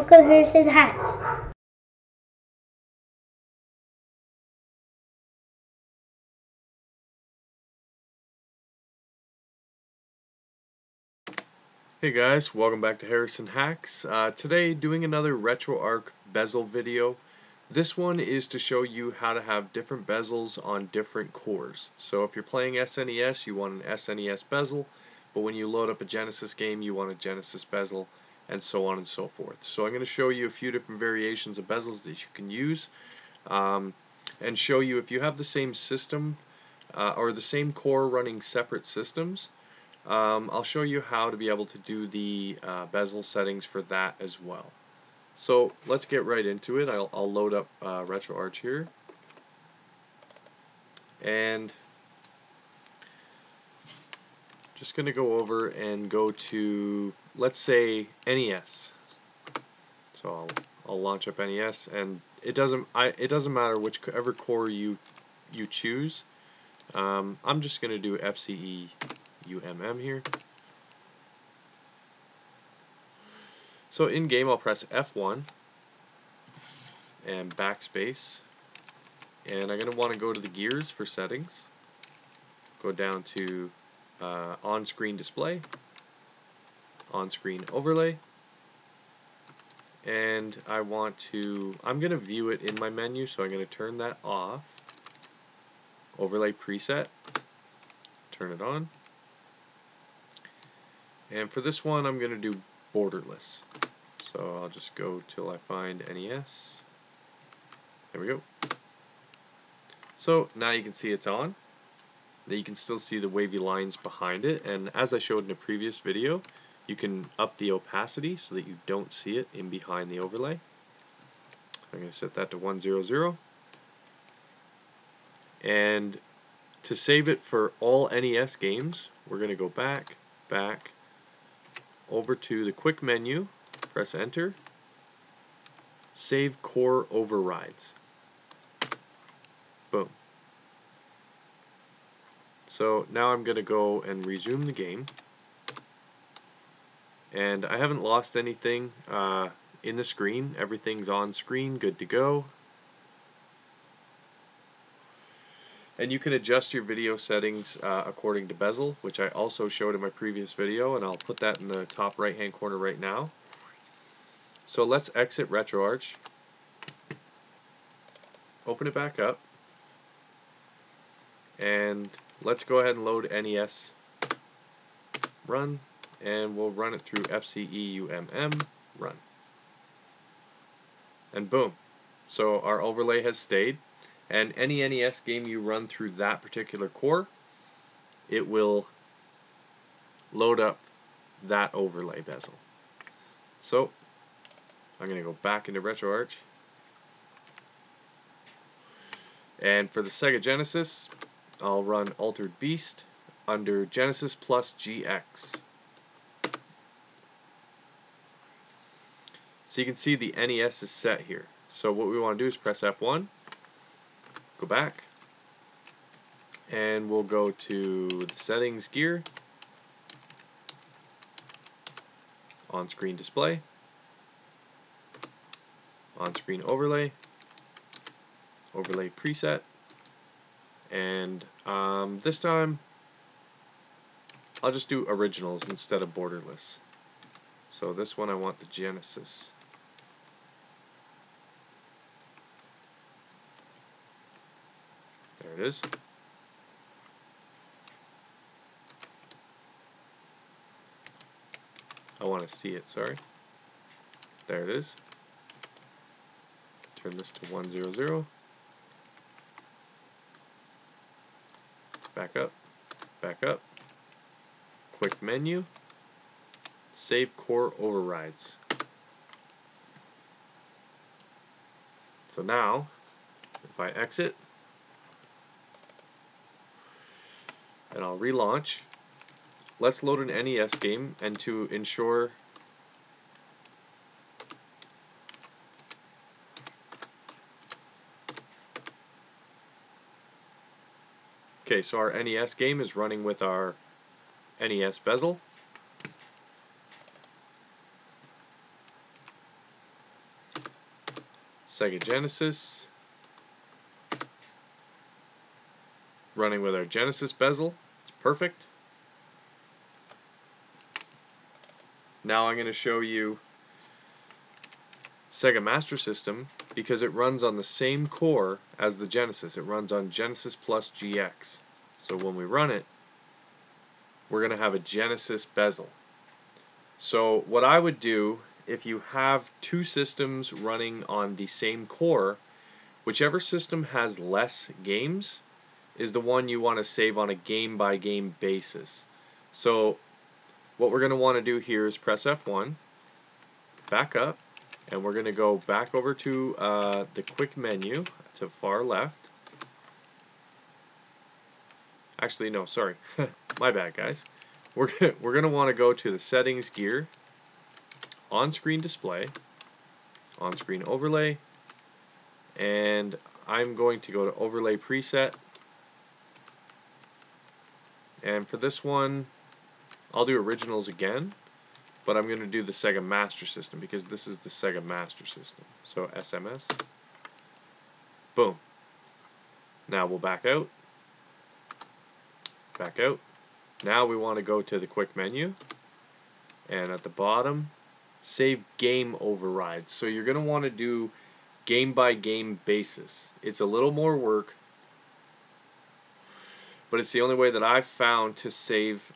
welcome to Harrison Hacks. Hey guys, welcome back to Harrison Hacks. Today doing another RetroArch bezel video. This one is to show you how to have different bezels on different cores. So if you're playing SNES, you want an SNES bezel, but when you load up a Genesis game, you want a Genesis bezel, and so on and so forth. So I'm going to show you a few different variations of bezels that you can use, and show you if you have the same system or the same core running separate systems. I'll show you how to be able to do the bezel settings for that as well. So let's get right into it. I'll load up RetroArch here, and just going to go over and go to, let's say, NES. So I'll launch up NES, and it doesn't matter whichever core you choose. I'm just going to do FCE UMM here. So in game I'll press F1 and backspace, and I'm going to want to go to the gears for settings, go down to on-screen display, on-screen overlay, and I'm going to view it in my menu, so I'm going to turn that off. Overlay preset, turn it on. And for this one, I'm going to do borderless. So I'll just go till I find NES. There we go. So now you can see it's on. Now you can still see the wavy lines behind it. And as I showed in a previous video, you can up the opacity so that you don't see it in behind the overlay. I'm going to set that to 100. And to save it for all NES games, we're going to go back, over to the quick menu, press enter, save core overrides. Boom. So now I'm going to go and resume the game, and I haven't lost anything in the screen. Everything's on screen, good to go. And you can adjust your video settings according to bezel, which I also showed in my previous video, and I'll put that in the top right hand corner right now. So let's exit RetroArch, open it back up, and let's go ahead and load NES run, and we'll run it through FCE UMM run. And boom. So our overlay has stayed. And any NES game you run through that particular core, it will load up that overlay bezel. So I'm going to go back into RetroArch, and for the Sega Genesis, I'll run Altered Beast under Genesis plus GX. So you can see the NES is set here. So what we want to do is press F1, go back, and we'll go to the settings gear, on-screen display, on-screen overlay, overlay preset, and this time I'll just do originals instead of borderless. So this one I want the Genesis. There it is. I want to see it, sorry. There it is. Turn this to 100. Back up. Quick menu. Save core overrides. So now, if I exit, and I'll relaunch, let's load an NES game, and to ensure okay, so our NES game is running with our NES bezel. Sega Genesis, running with our Genesis bezel. It's perfect. Now I'm going to show you Sega Master System because it runs on the same core as the Genesis. It runs on Genesis plus GX. So when we run it, we're going to have a Genesis bezel. So what I would do, if you have two systems running on the same core, whichever system has less games is the one you want to save on a game-by-game basis. So what we're going to want to do here is press F1, back up, and we're going to go back over to the quick menu to far left. Actually, no, sorry. My bad, guys. We're going to want to go to the settings gear, on-screen display, on-screen overlay, and I'm going to go to overlay preset. And for this one, I'll do originals again, but I'm going to do the Sega Master System because this is the Sega Master System. So SMS. Boom. Now we'll back out. Back out. Now we want to go to the quick menu, and at the bottom, save game overrides. So you're going to want to do game by game basis. It's a little more work, but it's the only way that I've found to save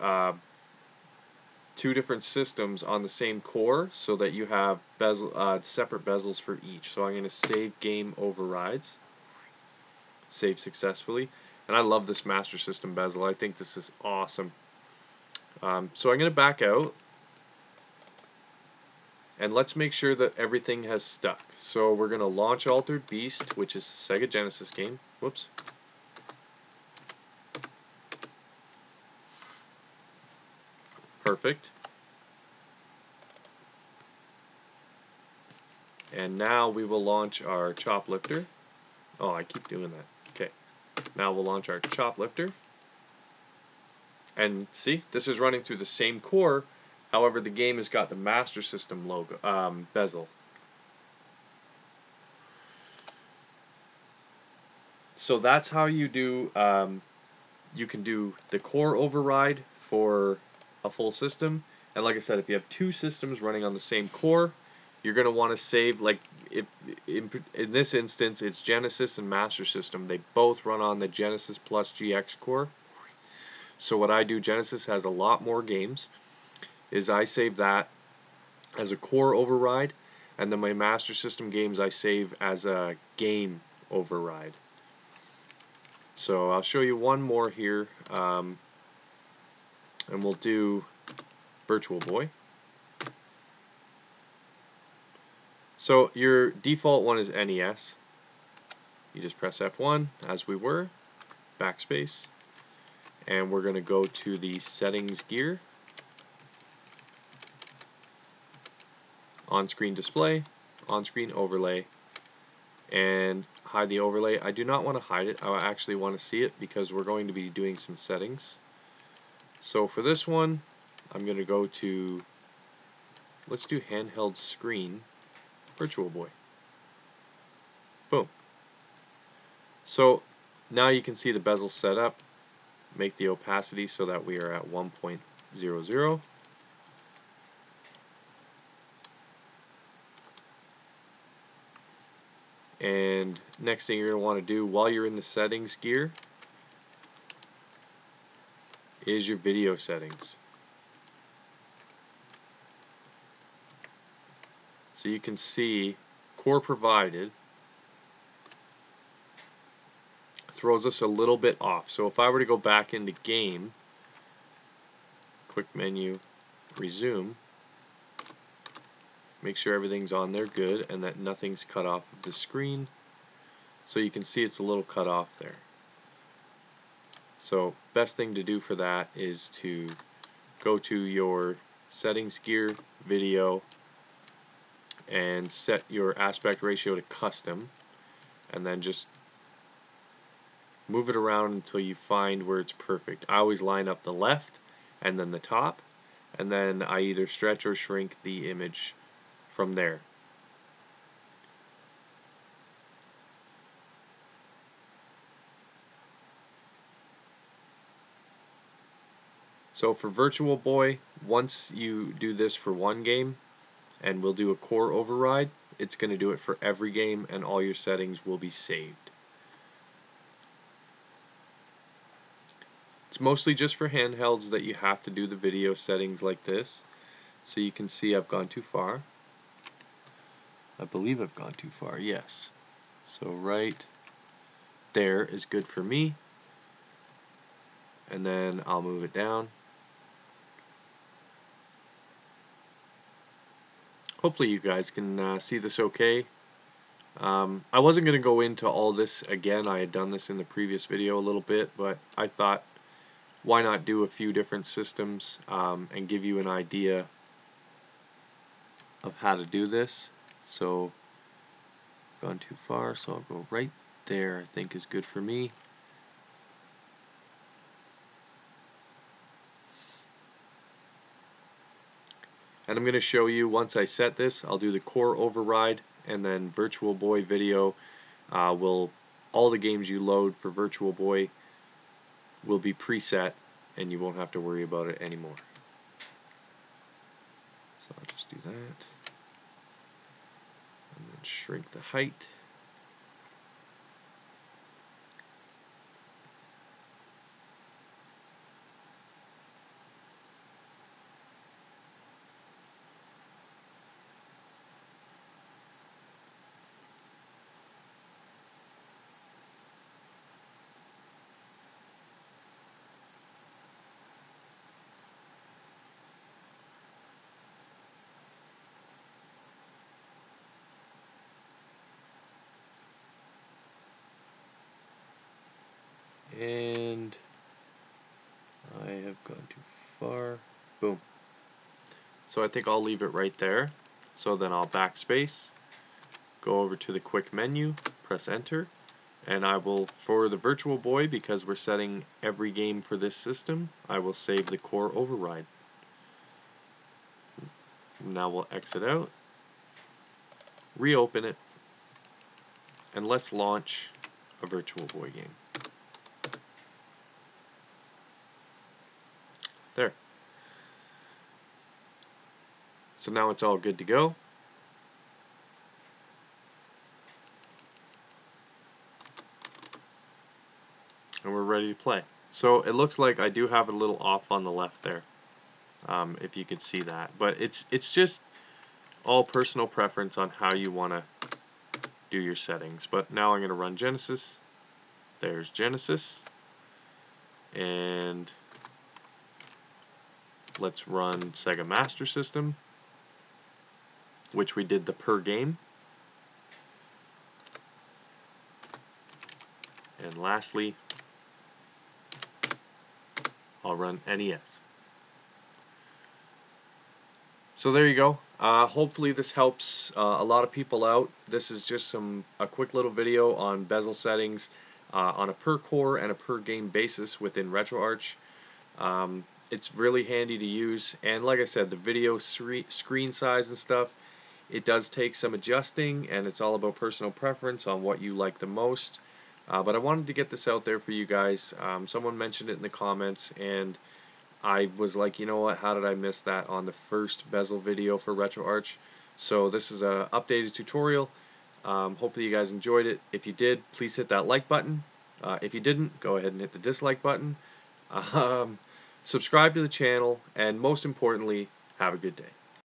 two different systems on the same core so that you have separate bezels for each. So I'm going to save game overrides. Save successfully. And I love this Master System bezel. I think this is awesome. So I'm going to back out. And let's make sure that everything has stuck. So we're going to launch Altered Beast, which is a Sega Genesis game. Whoops. Perfect. And now we will launch our Choplifter. Oh, I keep doing that. Okay. Now we'll launch our Choplifter. And see, this is running through the same core. However, the game has got the Master System logo, bezel. So that's how you do. You can do the core override for a full system. And like I said, if you have two systems running on the same core, you're going to want to save, like if in this instance it's Genesis and Master System. They both run on the Genesis plus GX core. So what I do, Genesis has a lot more games, is I save that as a core override, and then my Master System games I save as a game override. So I'll show you one more here, and we'll do Virtual Boy. So your default one is NES. You just press F1 as we were, backspace, and we're going to go to the settings gear, on-screen display, on-screen overlay, and hide the overlay. I do not want to hide it. I actually want to see it because we're going to be doing some settings. So for this one, I'm going to go to, let's do handheld screen, Virtual Boy. Boom. So now you can see the bezel set up. Make the opacity so that we are at 1.00. And next thing you're going to want to do while you're in the settings gear is your video settings. So you can see core provided throws us a little bit off. So if I were to go back into game, quick menu, resume, make sure everything's on there good and that nothing's cut off of the screen. So you can see it's a little cut off there. So best thing to do for that is to go to your settings gear, video, and set your aspect ratio to custom, and then just move it around until you find where it's perfect. I always line up the left and then the top, and then I either stretch or shrink the image from there. So for Virtual Boy, once you do this for one game, and we'll do a core override, it's going to do it for every game, and all your settings will be saved. It's mostly just for handhelds that you have to do the video settings like this. So you can see I've gone too far. I believe I've gone too far, yes. So right there is good for me. And then I'll move it down. Hopefully you guys can see this okay. I wasn't going to go into all this again. I had done this in the previous video a little bit, but I thought, why not do a few different systems and give you an idea of how to do this. So, gone too far, so I'll go right there, I think is good for me. And I'm going to show you, once I set this, I'll do the core override, and then Virtual Boy video all the games you load for Virtual Boy will be preset, and you won't have to worry about it anymore. So I'll just do that, and then shrink the height. And I have gone too far. Boom. So I think I'll leave it right there. So then I'll backspace, go over to the quick menu, press enter, and I will, for the Virtual Boy, because we're setting every game for this system, I will save the core override. Now we'll exit out, reopen it, and let's launch a Virtual Boy game. There. So now it's all good to go. And we're ready to play. So it looks like I do have it a little off on the left there, if you can see that. But it's just all personal preference on how you want to do your settings. But now I'm going to run Genesis. There's Genesis. And let's run Sega Master System, which we did the per game. And lastly, I'll run NES. So there you go. Hopefully this helps a lot of people out. This is just a quick little video on bezel settings on a per core and a per game basis within RetroArch. It's really handy to use, and like I said, the video screen size and stuff, it does take some adjusting, and it's all about personal preference on what you like the most. But I wanted to get this out there for you guys. Someone mentioned it in the comments, and I was like, you know what, how did I miss that on the first bezel video for RetroArch? So this is a updated tutorial. Hopefully you guys enjoyed it. If you did, please hit that like button. If you didn't, go ahead and hit the dislike button. Subscribe to the channel, and most importantly, have a good day.